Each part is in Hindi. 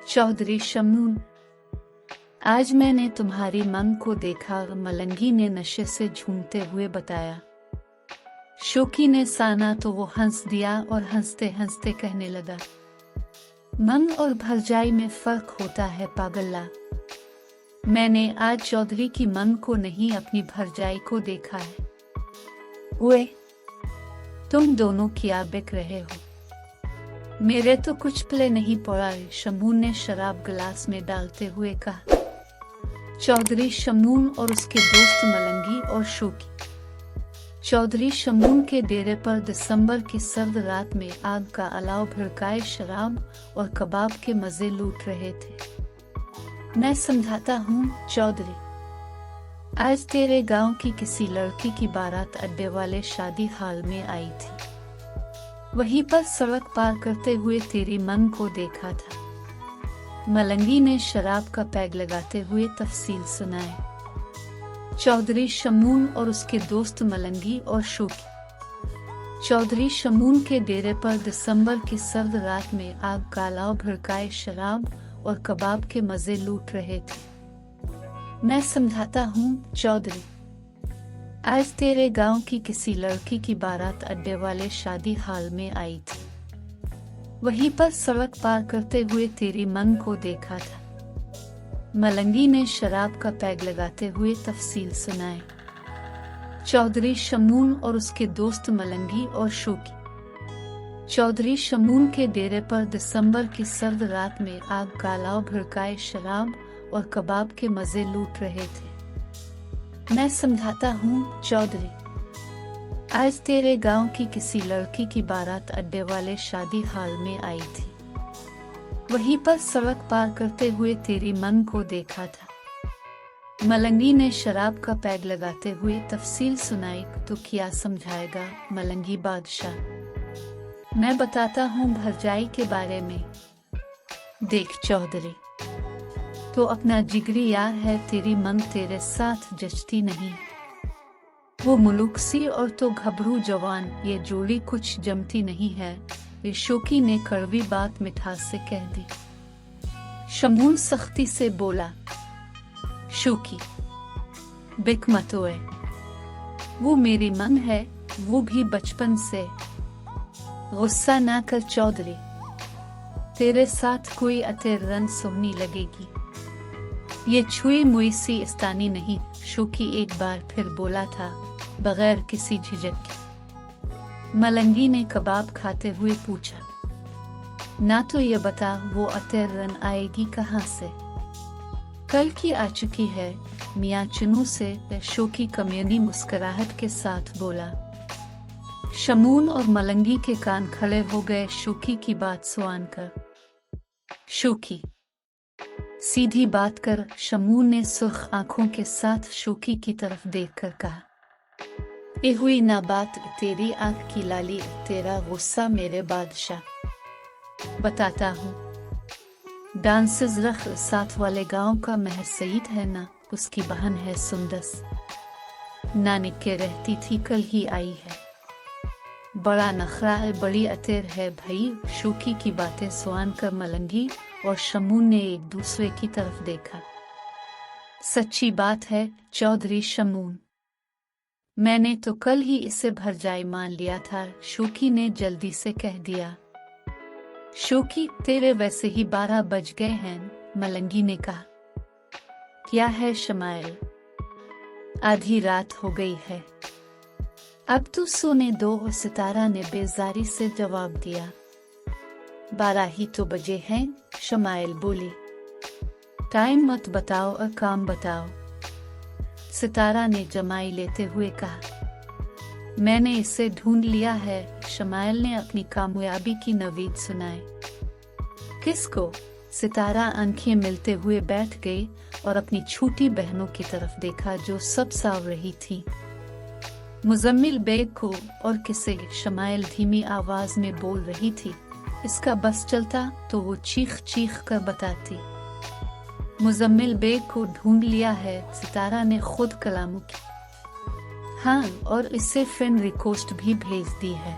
चौधरी शमून, आज मैंने तुम्हारी मांग को देखा, मलंगी ने नशे से झूमते हुए बताया। शोकी ने साना तो वो हंस दिया और हंसते हंसते कहने लगा, मंग और भरजाई में फर्क होता है पागला। मैंने आज चौधरी की मंग को नहीं, अपनी भरजाई को देखा है। ओए, तुम दोनों क्या बिक रहे हो? मेरे तो कुछ प्ले नहीं पड़ा, शमून ने शराब गिलास में डालते हुए कहा। चौधरी शमून और उसके दोस्त मलंगी और शोकी चौधरी शमून के डेरे पर दिसंबर की सर्द रात में आग का अलाव भड़काए शराब और कबाब के मजे लूट रहे थे। मैं समझाता हूँ चौधरी, आज तेरे गांव की किसी लड़की की बारात अड्डे वाले शादी हाल में आई थी। वहीं पर सड़क पार करते हुए तेरी मन को देखा था। मलंगी ने शराब का पैग लगाते हुए तफसील सुनाए। चौधरी शमून और उसके दोस्त मलंगी और शोकी चौधरी शमून के डेरे पर दिसंबर की सर्द रात में आग का अलाव भड़काए शराब और कबाब के मजे लूट रहे थे। मैं समझाता हूँ चौधरी, आज तेरे गांव की किसी लड़की की बारात अड्डे वाले शादी हाल में आई थी। वहीं पर सड़क पार करते हुए तेरी मन को देखा था। मलंगी ने शराब का पैग लगाते हुए तफसील सुनाए। चौधरी शमून और उसके दोस्त मलंगी और शोकी चौधरी शमून के डेरे पर दिसंबर की सर्द रात में आग का अलाव भड़काए शराब और कबाब के मजे लूट रहे थे। मैं समझाता हूँ चौधरी, आज तेरे गांव की किसी लड़की की बारात अड्डे वाले शादी हाल में आई थी। वहीं पर सड़क पार करते हुए तेरी मन को देखा था। मलंगी ने शराब का पैग लगाते हुए तफसील सुनाई। तो क्या समझाएगा मलंगी बादशाह? मैं बताता हूँ भरजाई के बारे में। देख चौधरी, तो अपना जिगरी यार है, तेरी मन तेरे साथ जचती नहीं। वो मुलुक सी और तो घबरू जवान, ये जोड़ी कुछ जमती नहीं है। ये शोकी ने कड़वी बात मिठास से कह दी। शमून सख्ती से बोला, शोकी बिक मत ओए, वो मेरी मन है, वो भी बचपन से। गुस्सा ना कर चौधरी, तेरे साथ कोई अतेरन सोहनी लगेगी। ये छुई मुई सी इस्तानी नहीं, शोकी एक बार फिर बोला था बगैर किसी झिझक के। मलंगी ने कबाब खाते हुए पूछा, ना तो ये बता वो अतेरन आएगी कहाँ से? कल की आ चुकी है मियाँ चुनू से, शोकी कमियनी मुस्कुराहट के साथ बोला। शमून और मलंगी के कान खड़े हो गए शोकी की बात सुन कर। शोकी सीधी बात कर, शमून ने सुर्ख आंखों के साथ शोकी की तरफ देखकर कहा। ये हुई ना बात, तेरी आंख की लाली, तेरा गुस्सा मेरे बादशाह। बताता हूँ, डांसेस रख साथ वाले गांव का महर सईद है ना, उसकी बहन है सुंदस। नानिक के रहती थी, कल ही आई है। बड़ा नखरा है, बड़ी अतेर है भाई। शोकी की बातें सुन कर मलंगी और शमून ने एक दूसरे की तरफ देखा। सच्ची बात है चौधरी शमून, मैंने तो कल ही इसे भरजाई मान लिया था, शोकी ने जल्दी से कह दिया। शोकी तेरे वैसे ही 12 बज गए हैं, मलंगी ने कहा। क्या है शमाइल, आधी रात हो गई है, अब तू सोने दो, सितारा ने बेजारी से जवाब दिया। 12 ही तो बजे हैं, शमाइल बोली। टाइम मत बताओ और काम बताओ, सितारा ने जमाई लेते हुए कहा। मैंने इसे ढूंढ लिया है, शमाइल ने अपनी कामयाबी की नवीद सुनाई। किसको? सितारा आंखें मिलते हुए बैठ गई और अपनी छोटी बहनों की तरफ देखा जो सब साव रही थी। मुजम्मिल बेग को और किसे? शमाइल धीमी आवाज में बोल रही थी। इसका बस चलता तो वो चीख चीख कर बताती। मुजम्मिल बेग को ढूंढ लिया है, सितारा ने खुद कलाम की। हाँ, और इससे फ्रेंड रिक्वेस्ट भी भेज दी है।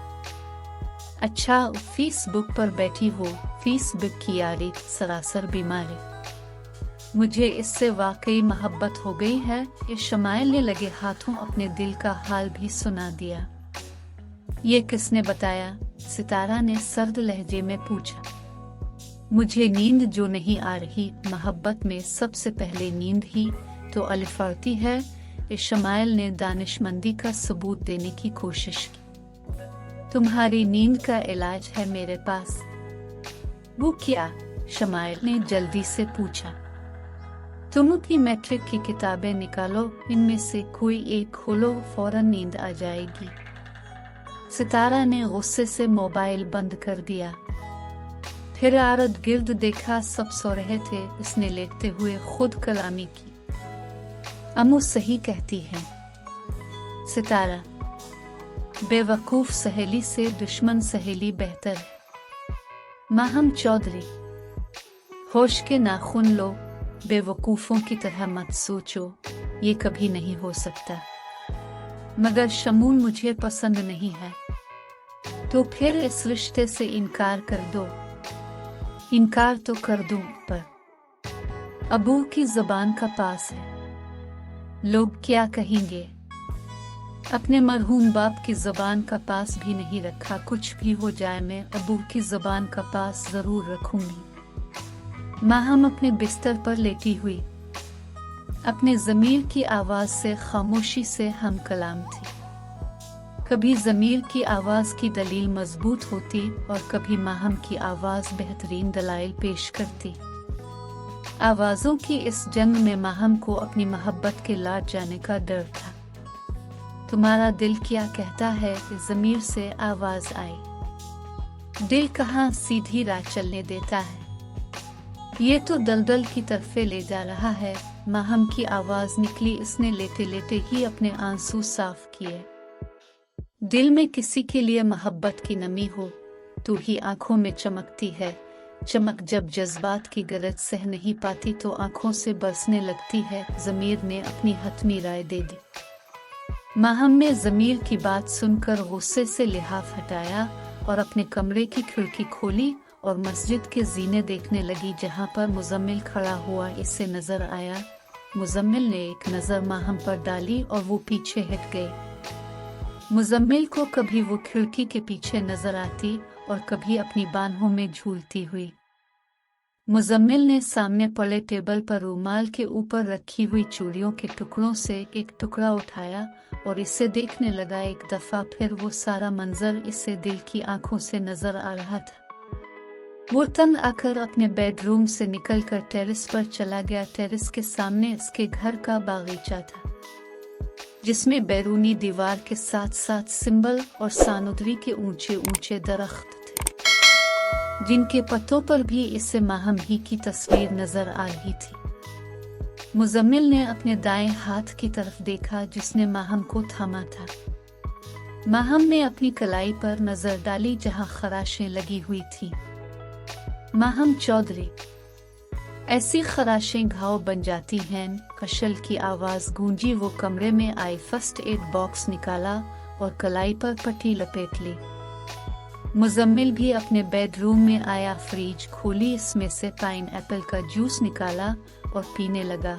अच्छा, फेसबुक पर बैठी हो, फेसबुक की यारी सरासर बीमारी। मुझे इससे वाकई मोहब्बत हो गई है। ये शमाइल ने लगे हाथों अपने दिल का हाल भी सुना दिया। ये किसने बताया? सितारा ने सर्द लहजे में पूछा। मुझे नींद जो नहीं आ रही, मोहब्बत में सबसे पहले नींद ही तो अलिफाती है। शमाइल ने दानिशमंदी का सबूत देने की कोशिश की। तुम्हारी नींद का इलाज है मेरे पास। वो क्या? शमाइल ने जल्दी से पूछा। तुम अपनी मैट्रिक की किताबें निकालो, इनमें से कोई एक खोलो, फौरन नींद आ जाएगी। सितारा ने गुस्से से मोबाइल बंद कर दिया। फिर इर्द गिर्द देखा, सब सो रहे थे। उसने लेटते हुए खुद कलामी की। अम्मू सही कहती है सितारा, बेवकूफ सहेली से दुश्मन सहेली बेहतर है। माहम चौधरी, होश के नाखून लो, बेवकूफों की तरह मत सोचो, ये कभी नहीं हो सकता। मगर शमून मुझे पसंद नहीं है। तो फिर इस रिश्ते से इनकार कर दो। इनकार तो कर दूं, पर अबू की ज़बान का पास है। लोग क्या कहेंगे? अपने मरहूम बाप की ज़बान का पास भी नहीं रखा। कुछ भी हो जाए, मैं अबू की ज़बान का पास ज़रूर रखूंगी। माहम अपने बिस्तर पर लेटी हुई अपने ज़मीर की आवाज़ से खामोशी से हम कलाम थी। कभी ज़मीर की आवाज़ की दलील मजबूत होती और कभी माहम की आवाज़ बेहतरीन दलाइल पेश करती। आवाज़ों की इस जंग में माहम को अपनी मोहब्बत के लाट जाने का डर था। तुम्हारा दिल क्या कहता है? ज़मीर से आवाज़ आई। दिल कहाँ सीधी राह चलने देता है, ये तो दलदल की तरफ ले जा रहा है। माहम की आवाज़ निकली। इसने लेटे लेटे ही अपने आंसू साफ किए। दिल में किसी के लिए मोहब्बत की नमी हो तो ही आंखों में चमकती है। चमक जब जज्बात की गरज सह नहीं पाती तो आंखों से बरसने लगती है। ज़मीर ने अपनी हतमी राय दे दी। माहम ने ज़मीर की बात सुनकर गुस्से से लिहाफ हटाया और अपने कमरे की खिड़की खोली और मस्जिद के जीने देखने लगी जहां पर मुजम्मिल खड़ा हुआ इसे नजर आया। मुजम्मिल ने एक नज़र माहम पर डाली और वो पीछे हट गए। मुजम्मिल को कभी वो खिड़की के पीछे नजर आती और कभी अपनी बाहों में झूलती हुई। मुजम्मिल ने सामने पड़े टेबल पर रूमाल के ऊपर रखी हुई चूड़ियों के टुकड़ों से एक टुकड़ा उठाया और इसे देखने लगा एक दफा। फिर वो सारा मंजर इसे दिल की आंखों से नजर आ रहा था। वो तंग आकर अपने बेडरूम से निकलकर टेरेस पर चला गया। टेरेस के सामने इसके घर का बागीचा था जिसमें बैरूनी दीवार के साथ साथ सिंबल और सानुदरी के ऊंचे ऊंचे दरख्त थे जिनके पत्तों पर भी इसे माहम ही की तस्वीर नजर आ रही थी। मुजम्मिल ने अपने दाएं हाथ की तरफ देखा जिसने माहम को थामा था। माहम ने अपनी कलाई पर नजर डाली जहां खराशें लगी हुई थी। माहम चौधरी, ऐसी खराशें घाव बन जाती हैं। कशल की आवाज गूंजी। वो कमरे में आई, फर्स्ट एड बॉक्स निकाला और कलाई पर पट्टी लपेट ली। मुजम्मिल भी अपने बेडरूम में आया, फ्रिज खोली, इसमें से पाइन एप्पल का जूस निकाला और पीने लगा।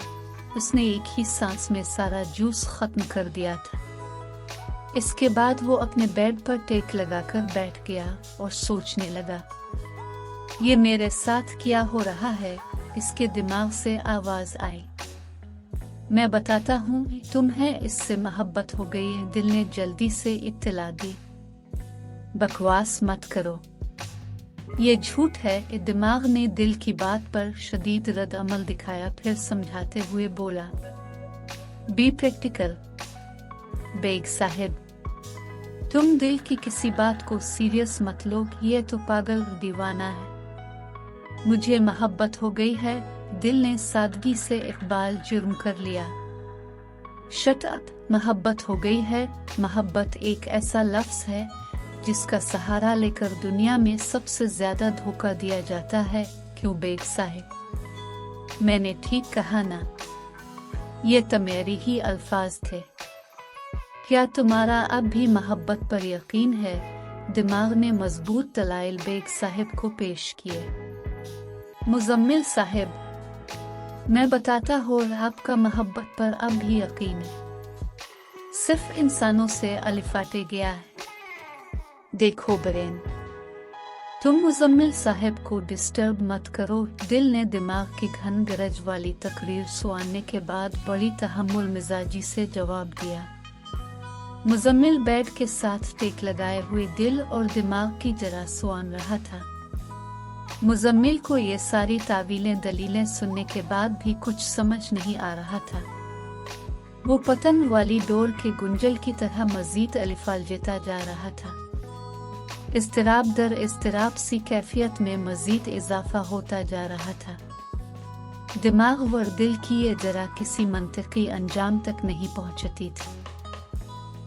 उसने एक ही सांस में सारा जूस खत्म कर दिया था। इसके बाद वो अपने बेड पर टेक लगाकर बैठ गया और सोचने लगा, ये मेरे साथ क्या हो रहा है? इसके दिमाग से आवाज आई, मैं बताता हूँ तुम्हें, इससे मोहब्बत हो गई है। दिल ने जल्दी से इत्तला दी, बकवास मत करो, ये झूठ है। दिमाग ने दिल की बात पर शदीद रद्द अमल दिखाया। फिर समझाते हुए बोला, बी प्रैक्टिकल बेग साहिब, तुम दिल की किसी बात को सीरियस मत लो, ये तो पागल दीवाना है। मुझे मोहब्बत हो गई है। दिल ने सादगी से इकबाल जुर्म कर लिया। शट अप, मोहब्बत हो गई है। मोहब्बत एक ऐसा लफ्ज है जिसका सहारा लेकर दुनिया में सबसे ज्यादा धोखा दिया जाता है। क्यों बेग साहिब, मैंने ठीक कहा ना? ये तो मेरी ही अल्फाज थे। क्या तुम्हारा अब भी मोहब्बत पर यकीन है? दिमाग ने मजबूत दलाइल बेग साहिब को पेश किए। मुजम्मिल साहिब, मैं बताता हूँ आपका मोहब्बत पर अब भी यकीन है। सिर्फ इंसानों से अलिफाटे गया है। देखो बरेन, तुम मुजम्मिल साहिब को डिस्टर्ब मत करो। दिल ने दिमाग की घन गरज वाली तकरीर सुनने के बाद बड़ी तहम्मुल मिजाजी से जवाब दिया। मुजम्मिल बेड के साथ टेक लगाए हुए दिल और दिमाग की जरा सुन रहा था। मुजम्मिल को ये सारी तावीलें दलीलें सुनने के बाद भी कुछ समझ नहीं आ रहा था। वो पतंग वाली डोर के गुंजल की तरह मजीद अलिफाल जेता जा रहा था। इस्तिराब दर इस्तिराब सी कैफियत में मजीद इजाफा होता जा रहा था। दिमाग व दिल की ये जरा किसी मंतकी अंजाम तक नहीं पहुंचती थी।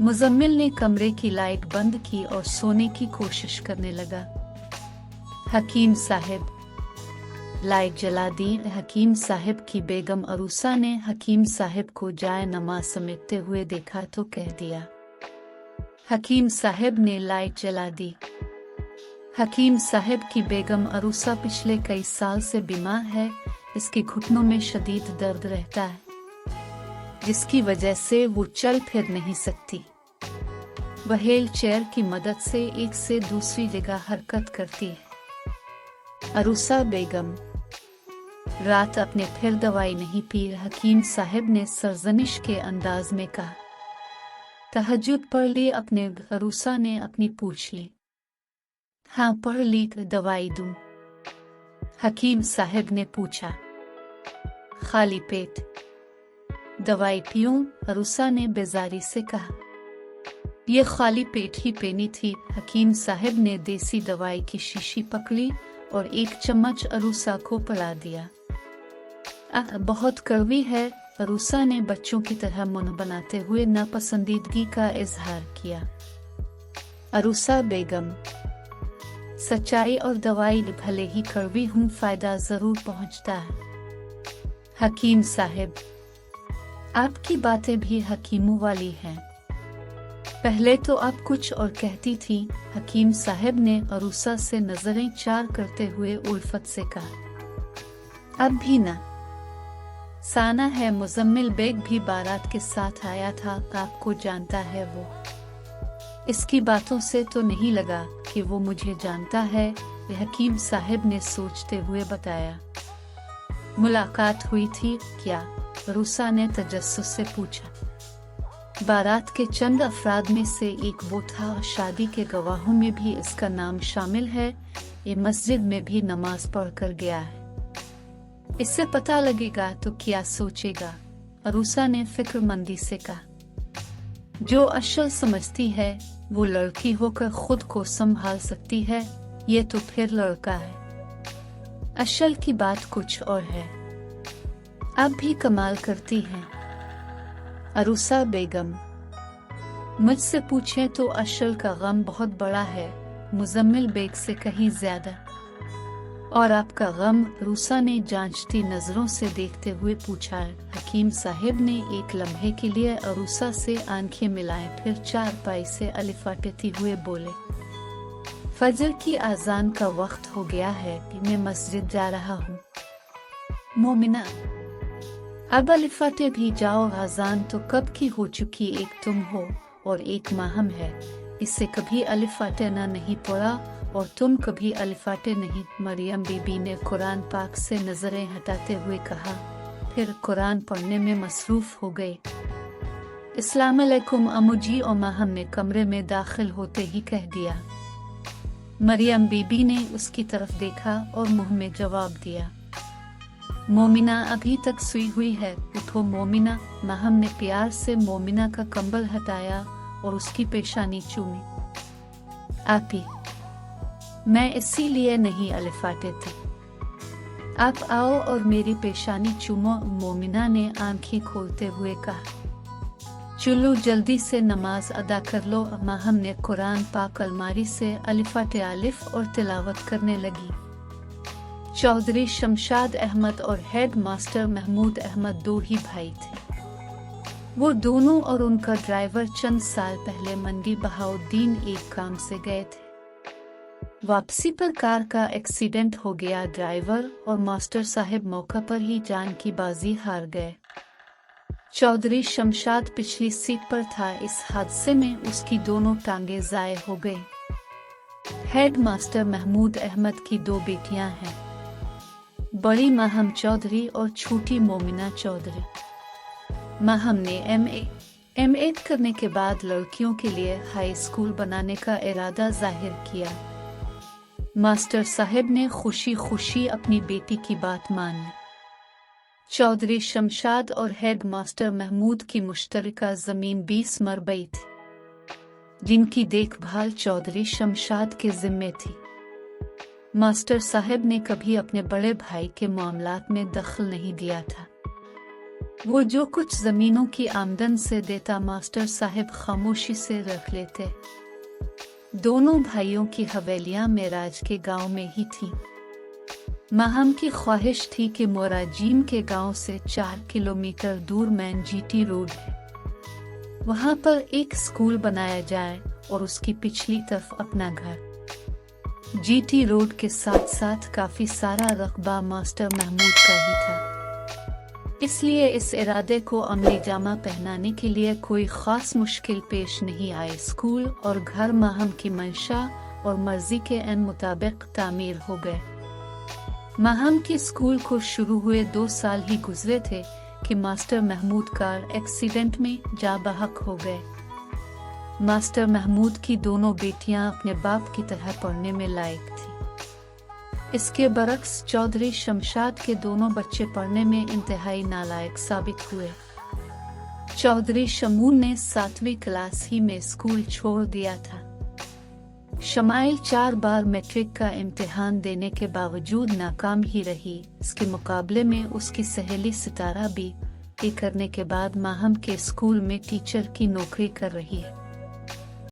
मुजम्मिल ने कमरे की लाइट बंद की और सोने की कोशिश करने लगा। हकीम साहिब, लाइट जला दी। हकीम साहिब की बेगम अरूसा ने हकीम साहिब को जाए नमाज समेटते हुए देखा तो कह दिया। हकीम साहिब ने लाइट जला दी। हकीम साहिब की बेगम अरूसा पिछले कई साल से बीमार है। इसके घुटनों में शदीद दर्द रहता है, जिसकी वजह से वो चल फिर नहीं सकती। वह व्हील चेयर की मदद से एक से दूसरी जगह हरकत करती है। अरूसा बेगम, रात अपने फिर दवाई नहीं पी। हकीम साहिब ने सरजनिश के अंदाज में कहा। तहज्जुद पढ़ ली अपने? अरूसा ने अपनी पूछ ली। हाँ पढ़ ली, दवाई दूं? हकीम साहिब ने पूछा। खाली पेट दवाई पीऊं? अरूसा ने बेजारी से कहा। ये खाली पेट ही पीनी थी। हकीम साहिब ने देसी दवाई की शीशी पकड़ी और एक चम्मच अरूसा को पिला दिया। बहुत कड़वी है, अरूसा ने बच्चों की तरह मुंह बनाते हुए नापसंदीदगी का इजहार किया। अरूसा बेगम, सच्चाई और दवाई भले ही कड़वी हूं, फायदा जरूर पहुंचता है। हकीम साहिब, आपकी बातें भी हकीमों वाली हैं। पहले तो आप कुछ और कहती थी। हकीम साहिब ने अरूसा से नजरें चार करते हुए उल्फत से कहा। अब भी ना साना है। मुजम्मिल बेग भी बारात के साथ आया था, आपको जानता है वो। इसकी बातों से तो नहीं लगा कि वो मुझे जानता है, हकीम साहिब ने सोचते हुए बताया। मुलाकात हुई थी क्या? अरूसा ने तजस्सुस से पूछा। बारात के चंद अफराद में से एक वो था। शादी के गवाहों में भी इसका नाम शामिल है। ये मस्जिद में भी नमाज पढ़ कर गया है। इससे पता लगेगा तो क्या सोचेगा? अरूसा ने फिक्रमंदी से कहा। जो अशल समझती है वो लड़की होकर खुद को संभाल सकती है, ये तो फिर लड़का है। अशल की बात कुछ और है। आप भी कमाल करती हैं। अरूसा बेगम, मुझसे पूछें तो अशल का गम बहुत बड़ा है, मुजम्मिल बेग से कहीं ज्यादा। और आपका गम? अरूसा ने जांचती नजरों से देखते हुए पूछा। हकीम साहिब ने एक लम्हे के लिए अरूसा से आंखें मिलाएं, फिर चारपाई से अलिफाटती हुए बोले। फजर की आजान का वक्त हो गया है, मैं मस्जिद जा रहा हूँ। मोमिना, अब अलिफाटे भी जाओ। आजान तो कब की हो चुकी। एक तुम हो और एक माहम है। इससे कभी अलिफाटे ना नहीं पड़ा और तुम कभी अलिफाटे नहीं। मरियम बीबी ने कुरान पाक से नजरें हटाते हुए कहा, फिर कुरान पढ़ने में मसरूफ हो गए। अस्सलाम अलैकुम अम्मूजी। और माहम ने कमरे में दाखिल होते ही कह दिया। मरियम बीबी ने उसकी तरफ देखा और मुंह में जवाब दिया। मोमिना अभी तक सोई हुई है, उठो मोमिना। माहम ने प्यार से मोमिना का कंबल हटाया और उसकी पेशानी चूमी। आपी, मैं इसीलिए नहीं अलिफाटे थी। आप आओ और मेरी पेशानी चूमो, मोमिना ने आंखें खोलते हुए कहा। चलो जल्दी से नमाज अदा कर लो। माहम ने कुरान पाक अलमारी से अलिफाटे आलिफ और तिलावत करने लगी। चौधरी शमशाद अहमद और हेड मास्टर महमूद अहमद दो ही भाई थे। वो दोनों और उनका ड्राइवर चंद साल पहले मंडी बहाउद्दीन एक काम से गए थे। वापसी पर कार का एक्सीडेंट हो गया। ड्राइवर और मास्टर साहब मौका पर ही जान की बाजी हार गए। चौधरी शमशाद पिछली सीट पर था। इस हादसे में उसकी दोनों टांगें ज़ाये हो गई। हेड मास्टर महमूद अहमद की 2 बेटियां हैं, बड़ी माहम चौधरी और छोटी मोमिना चौधरी। माहम ने एमए करने के बाद लड़कियों के लिए हाई स्कूल बनाने का इरादा जाहिर किया। मास्टर साहब ने खुशी खुशी अपनी बेटी की बात मान ली। चौधरी शमशाद और हेड मास्टर महमूद की मुश्तरका ज़मीन 20 मरबई थी, जिनकी देखभाल चौधरी शमशाद के जिम्मे थी। मास्टर साहब ने कभी अपने बड़े भाई के मामलात में दखल नहीं दिया था। वो जो कुछ जमीनों की आमदन से देता, मास्टर साहब खामोशी से रख लेते। दोनों भाइयों की हवेलियां मेराज के गांव में ही थीं। माहम की ख्वाहिश थी कि मोराजीम के गांव से 4 किलोमीटर दूर मैन जीटी रोड है, वहां पर एक स्कूल बनाया जाए और उसकी पिछली तरफ अपना घर। जीटी रोड के साथ साथ काफी सारा रकबा मास्टर महमूद का ही था, इसलिए इस इरादे को अमली जामा पहनाने के लिए कोई खास मुश्किल पेश नहीं आई। स्कूल और घर माहम की मंशा और मर्जी के एन मुताबिक तामीर हो गए। माहम के स्कूल को शुरू हुए 2 साल ही गुजरे थे कि मास्टर महमूद कार एक्सीडेंट में जा बहक हो गए। मास्टर महमूद की दोनों बेटियां अपने बाप की तरह पढ़ने में लायक थी। इसके बरक्स चौधरी शमशाद के दोनों बच्चे पढ़ने में इंतहाई नालायक साबित हुए। चौधरी शमून ने 7वीं क्लास ही में स्कूल छोड़ दिया था। शमाइल 4 बार मैट्रिक का इम्तिहान देने के बावजूद नाकाम ही रही। इसके मुकाबले में उसकी सहेली सितारा भी करने के बाद माहम के स्कूल में टीचर की नौकरी कर रही है।